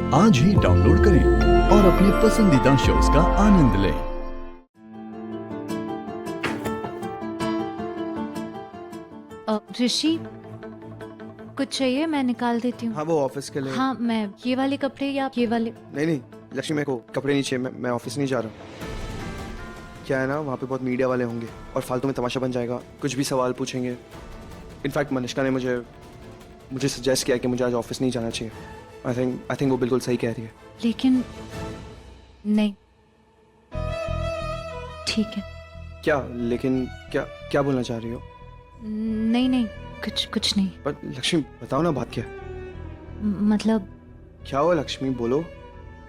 आज ही डाउनलोड करें और अपने पसंदीदा शोज का आनंद लें। ऋषि, कुछ चाहिए? मैं निकाल देती हूँ। हाँ, वो ऑफिस के लिए। हाँ, मैं ये वाले कपड़े या ये वाले? नहीं लक्ष्मी, मेरे को कपड़े नहीं चाहिए। मैं ऑफिस नहीं जा रहा। क्या है ना, वहाँ पे बहुत मीडिया वाले होंगे और फालतू में तमाशा बन जाएगा। कुछ भी सवाल पूछेंगे। इनफैक्ट मनिष्का ने मुझे सजेस्ट किया कि मुझे आज ऑफिस नहीं जाना चाहिए। आई थिंक वो बिल्कुल सही कह रही है। लेकिन नहीं, ठीक है। क्या लेकिन? क्या बोलना चाह रही हो? नहीं, कुछ नहीं। पर लक्ष्मी बताओ ना, बात क्या? मतलब क्या हुआ लक्ष्मी, बोलो।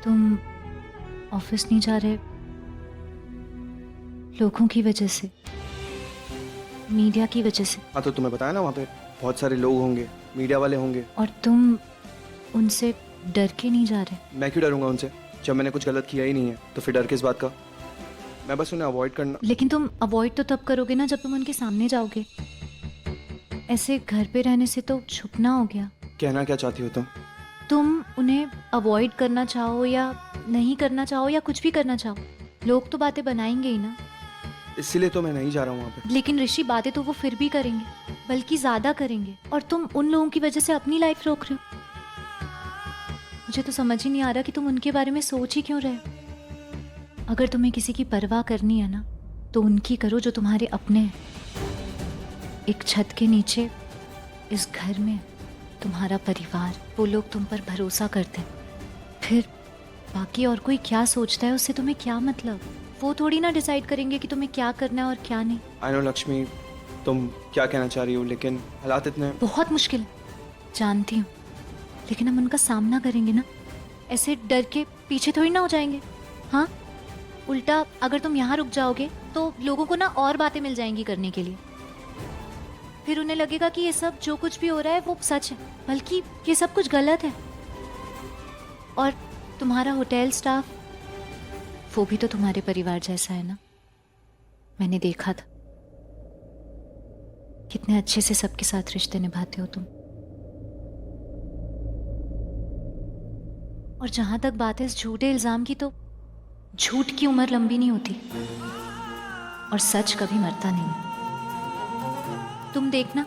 तुम ऑफिस नहीं जा रहे लोगों की वजह से, मीडिया की वजह से। हाँ, तो तुम्हें बताया ना, वहाँ पे बहुत सारे लोग होंगे, मीडिया वाले होंगे। और तुम उनसे डर के नहीं जा रहे? मैं क्यों डरूंगा उनसे? जब मैंने कुछ गलत किया ही नहीं है तो फिर डर किस बात का? मैं बस उन्हें अवॉइड करना। लेकिन तुम अवॉइड तो तब करोगे ना जब तुम उनके सामने जाओगे। ऐसे घर पे रहने से तो छुपना हो गया। कहना क्या चाहती हो तुम? तुम उन्हें अवॉइड करना चाहो या नहीं करना चाहो या कुछ भी करना चाहो, लोग तो बातें बनाएंगे ही ना। इसीलिए तो मैं नहीं जा रहा हूँ वहाँ पे। लेकिन ऋषि, बातें तो वो फिर भी करेंगे, बल्कि ज्यादा करेंगे। और तुम उन लोगों की वजह से अपनी लाइफ रोक रहे हो। मुझे तो समझ ही नहीं आ रहा कि तुम उनके बारे में सोच ही क्यों रहे हो। अगर तुम्हें किसी की परवाह करनी है ना, तो उनकी करो जो तुम्हारे अपने हैं। एक छत के नीचे इस घर में तुम्हारा परिवार, वो लोग तुम पर भरोसा करते हैं। फिर बाकी और कोई क्या सोचता है उससे तुम्हें क्या मतलब? वो थोड़ी ना डिसाइड करेंगे कि तुम्हें क्या करना है और क्या नहीं। आई नो लक्ष्मी, तुम क्या कहना चाह रही हो, लेकिन हालात इतने बहुत मुश्किल है, जानती हूँ। लेकिन हम उनका सामना करेंगे ना, ऐसे डर के पीछे थोड़ी ना हो जाएंगे। हाँ, उल्टा अगर तुम यहाँ रुक जाओगे तो लोगों को ना और बातें मिल जाएंगी करने के लिए। फिर उन्हें लगेगा कि ये सब जो कुछ भी हो रहा है वो सच है, बल्कि ये सब कुछ गलत है। और तुम्हारा होटल स्टाफ, वो भी तो तुम्हारे परिवार जैसा है ना। मैंने देखा था कितने अच्छे से सबके साथ रिश्ते निभाते हो तुम। और जहां तक बात है इस झूठे इल्जाम की, तो झूठ की उम्र लंबी नहीं होती और सच कभी मरता नहीं। तुम देखना,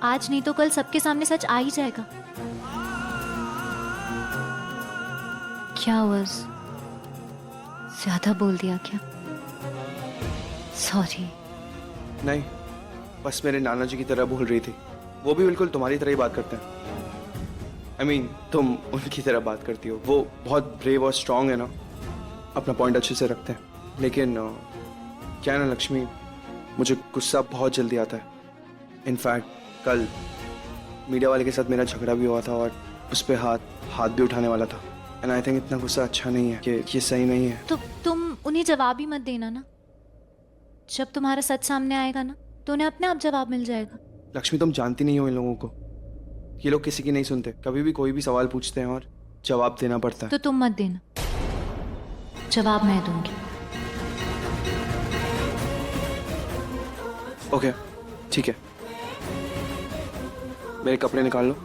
आज नहीं तो कल सबके सामने सच आ ही जाएगा। क्या हुआ, ज्यादा बोल दिया क्या? सॉरी। नहीं, बस मेरे नाना जी की तरह बोल रही थी। वो भी बिल्कुल तुम्हारी तरह ही बात करते हैं। I mean, तुम उनकी तरह बात करती हो। वो बहुत ब्रेव और स्ट्रांग है ना, अपना पॉइंट अच्छे से रखते हैं। लेकिन क्या है ना लक्ष्मी, मुझे गुस्सा बहुत जल्दी आता है। इनफैक्ट कल मीडिया वाले के साथ मेरा झगड़ा भी हुआ था और उस पर हाथ भी उठाने वाला था। एंड आई थिंक इतना गुस्सा अच्छा नहीं है, कि ये सही नहीं है। तो तुम उन्हें जवाब ही मत देना ना। जब तुम्हारा सच सामने आएगा ना, तो उन्हें अपने आप जवाब मिल जाएगा। लक्ष्मी, तुम जानती नहीं हो इन लोगों को। ये लोग किसी की नहीं सुनते। कभी भी कोई भी सवाल पूछते हैं और जवाब देना पड़ता है। तो तुम मत देना, जवाब मैं दूंगी। ओके, ठीक है। मेरे कपड़े निकाल लो,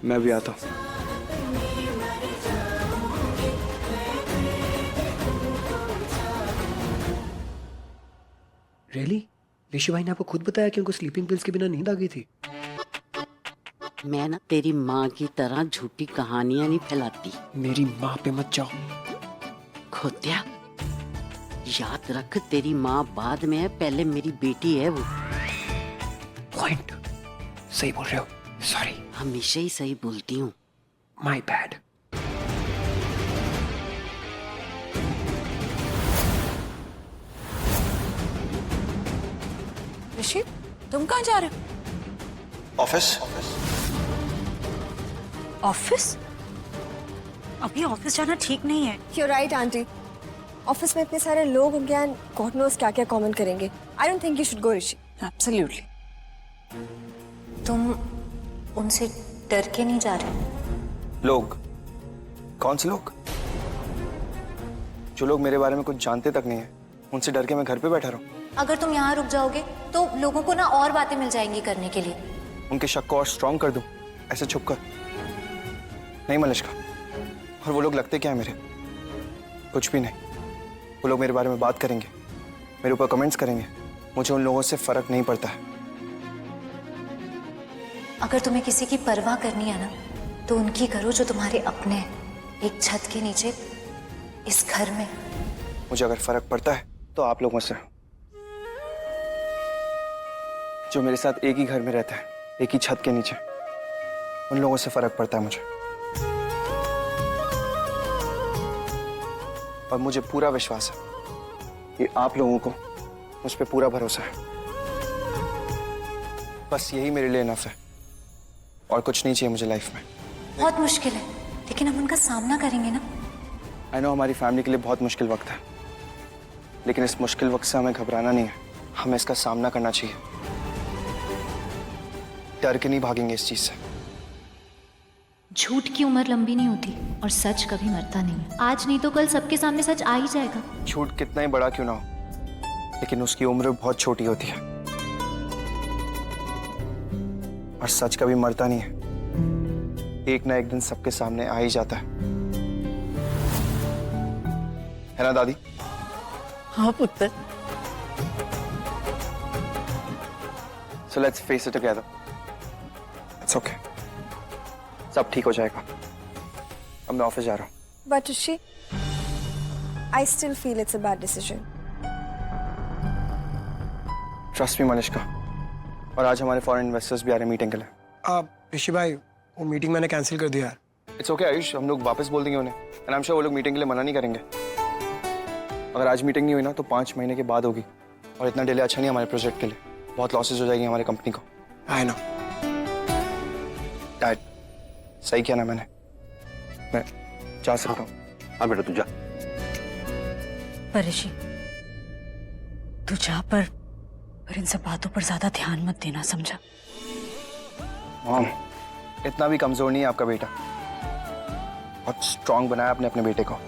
मैं भी आता हूँ। रियली? ऋषि भाई ने आपको खुद बताया कि उनको स्लीपिंग पिल्स के बिना नींद आ गई थी? मैं ना तेरी माँ की तरह झूठी कहानियां नहीं फैलाती। मेरी माँ पे मत जाओ। खोत्या, याद रख, तेरी माँ बाद में है, पहले मेरी बेटी है वो। पॉइंट सही बोल रहे हो। सॉरी, हमेशा ही सही बोलती हूँ। My bad. ऋषि, तुम कहाँ जा रहे हो? ऑफिस। ऑफिस? अभी ऑफिस जाना ठीक नहीं है। You're right, aunty. ऑफिस में इतने सारे लोग होंगे एंड गॉड नोस क्या क्या कमेंट करेंगे। I don't think you should go Rishi. Absolutely. तुम उनसे डर के नहीं जा रहे? लोग? कौन से लोग? जो लोग मेरे बारे में कुछ जानते तक नहीं है, उनसे डर के मैं घर पे बैठा रहूं? अगर तुम यहाँ रुक जाओगे तो लोगों को ना और बातें मिल जाएंगी करने के लिए। उनके शक को और स्ट्रॉन्ग कर दूं ऐसे छुपकर? नहीं मलिष्का, और वो लोग लगते क्या है मेरे? कुछ भी नहीं। वो लोग मेरे बारे में बात करेंगे, मेरे ऊपर कमेंट्स करेंगे, मुझे उन लोगों से फर्क नहीं पड़ता है। अगर तुम्हें किसी की परवाह करनी है ना, तो उनकी करो जो तुम्हारे अपने हैं, एक छत के नीचे इस घर में। मुझे अगर फर्क पड़ता है तो आप लोगों से, जो मेरे साथ एक ही घर में रहता है, एक ही छत के नीचे, उन लोगों से फर्क पड़ता है मुझे। और मुझे पूरा विश्वास है कि आप लोगों को मुझ पे पूरा भरोसा है। बस यही मेरे लिए इनफ है और कुछ नहीं चाहिए मुझे लाइफ में। बहुत मुश्किल है, लेकिन हम उनका सामना करेंगे ना। आई नो हमारी फैमिली के लिए बहुत मुश्किल वक्त है, लेकिन इस मुश्किल वक्त से हमें घबराना नहीं है, हमें इसका सामना करना चाहिए। डर के नहीं भागेंगे इस चीज से। झूठ की उम्र लंबी नहीं होती और सच कभी मरता नहीं है। आज नहीं तो कल सबके सामने सच आ ही जाएगा। झूठ कितना ही बड़ा क्यों ना हो, लेकिन उसकी उम्र बहुत छोटी होती है और सच कभी मरता नहीं है, एक ना एक दिन सबके सामने आ ही जाता है ना दादी? हाँ पुत्र। So let's face it together. It's okay. सब ठीक हो जाएगा। अब मैं ऑफिस जा रहा हूँ। But Rishi, I still feel it's a bad decision. Trust me Manishka. और आज हमारे फॉरेन इन्वेस्टर्स भी आ रहे हैं मीटिंग के लिए। आप ऋषि भाई, वो मीटिंग मैंने कैंसिल कर दिया यार। इट्स ओके आयुष, हम लोग वापस बोल देंगे उन्हें, एंड आई एम श्योर वो लोग मीटिंग के लिए मना नहीं करेंगे। अगर आज मीटिंग नहीं हुई ना तो 5 महीने के बाद होगी, और इतना डिले अच्छा नहीं हमारे प्रोजेक्ट के लिए, बहुत लॉसेस हो जाएगी हमारी कंपनी को। I know. डैड, सही किया ना मैंने? मैं जा सकता हूँ? हाँ बेटा तू जा। पर ऋषि, तू जा, पर इन सब बातों पर ज्यादा ध्यान मत देना, समझा? मॉम, इतना भी कमजोर नहीं है आपका बेटा, बहुत स्ट्रांग बनाया आपने अपने बेटे को।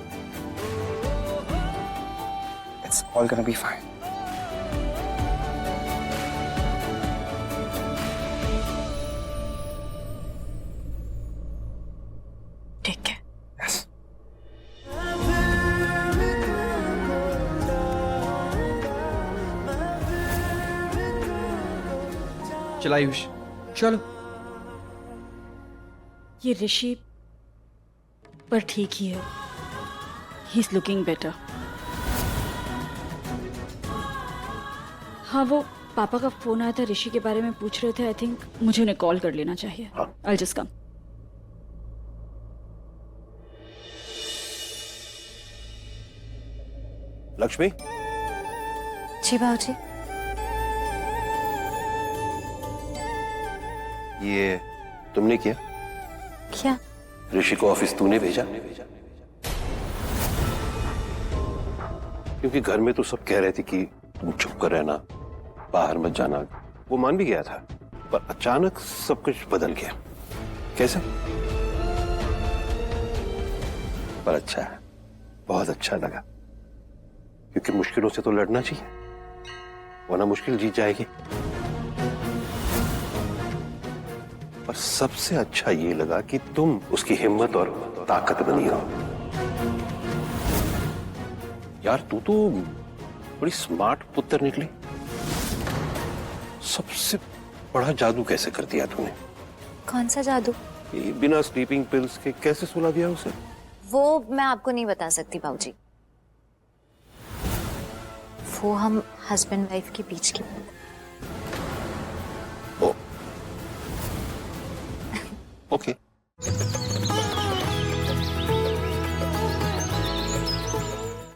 It's all gonna be fine. ठीक है। यस। चल आयुष। चलो। ये ऋषि पर ठीक ही है, ही इज लुकिंग बेटर। हाँ, वो पापा का फोन आया था, ऋषि के बारे में पूछ रहे थे। आई थिंक मुझे उन्हें कॉल कर लेना चाहिए। I just come. लक्ष्मी, जी बाबूजी। ये तुमने किया? क्या? ऋषि को ऑफिस तूने भेजा? क्योंकि घर में तो सब कह रहे थे कि तुम चुप कर रहना, बाहर मत जाना। वो मान भी गया था, पर अचानक सब कुछ बदल गया। कैसे? पर अच्छा है, बहुत अच्छा लगा, क्योंकि मुश्किलों से तो लड़ना चाहिए, वरना मुश्किल जीत जाएगी। पर सबसे अच्छा ये लगा कि तुम उसकी हिम्मत और ताकत बनी हो। यार तू तो बड़ी स्मार्ट पुत्र निकली। सबसे बड़ा जादू कैसे कर दिया तूने? कौन सा जादू? ये बिना स्लीपिंग पिल्स के कैसे सुला दिया उसे? वो मैं आपको नहीं बता सकती बाबूजी। वो हम हस्बैंड वाइफ के बीच की बात है। ओके।